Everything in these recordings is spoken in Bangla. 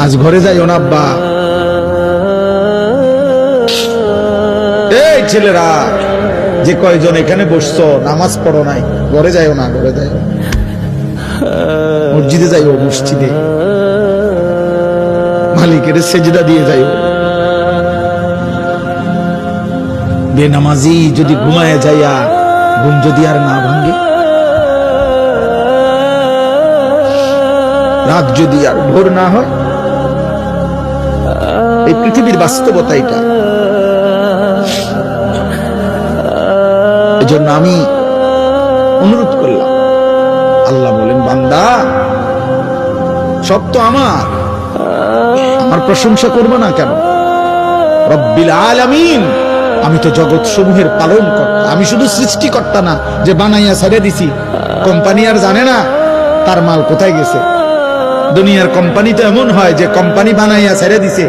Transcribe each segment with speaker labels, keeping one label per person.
Speaker 1: আজ ঘরে যাইও না আব্বা। এই ছেলেরা যে কয়জন এখানে বসছো নামাজ পড়ো নাই, ঘরে যাইও না, ঘরে যাইও, মসজিদে যাইও, মসজিদে মালিকের সেজদা দিয়ে যাইও। বেনামাজি যদি ঘুমায় যাইয়া ঘুম যদি আর না ভাঙ্গে, রাত যদি আর ভোর না হয়, এই পৃথিবীর বাস্তবতা এটা। এজন্য আমি অনুরোধ করলাম, আল্লাহ বলেন বান্দা সব তো আমার প্রশংসা করবো না কেন? রব্বিল আলামিন, আমি তো জগৎ সমূহের পালন কর্তা, আমি শুধু সৃষ্টিকর্তা না যে বানাইয়া ছেড়ে দিছি। কোম্পানি আর জানে না তার মাল কোথায় গেছে। দুনিয়ার কোম্পানি তো এমন হয় যে কোম্পানি বানাইয়া ছেড়ে দিছে,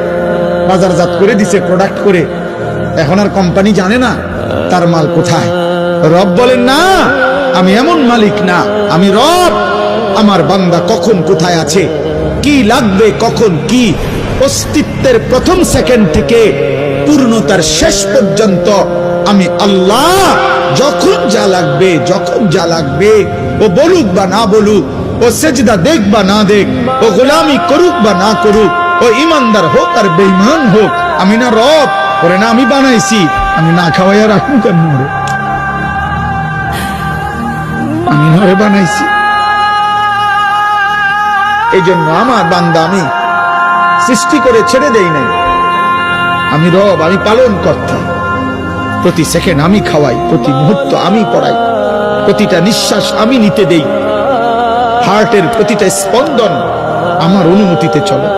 Speaker 1: বাজারজাত করে দিছে, প্রোডাক্ট করে, এখন আর কোম্পানি জানে না তার মাল কোথায়। রব বলেন না, আমি এমন মালিক না, আমি রব। আমার বান্দা কখন কোথায় আছে, কি লাগবে, কখন কি, অস্তিত্বের প্রথম সেকেন্ড থেকে পূর্ণতার শেষ পর্যন্ত আমি আল্লাহ যখন যা লাগবে, যখন যা লাগবে, ও বলুক বা না বলুক, ও সেজদা দেখ বা না দেখ, ও গোলামি করুক বা না করুক, ও ইমানদার হোক আর বেঈমান হোক, আমি না রব করে না আমি বানাইছি, আমি না খাওয়াইয়া রাখুন কেন? আমি ঘরে বানাইছি। এই জন্য আমার বান্দা আমি সৃষ্টি করে ছেড়ে দেই নাই। আমি রব, আমি পালন কর্তা। প্রতি সেকেন্ড আমি খাওয়াই, প্রতি মুহূর্ত আমি পড়াই, প্রতিটা নিঃশ্বাস আমি নিতে দেই, হার্টের প্রতিটা স্পন্দন আমার অনুমতিতে চলে।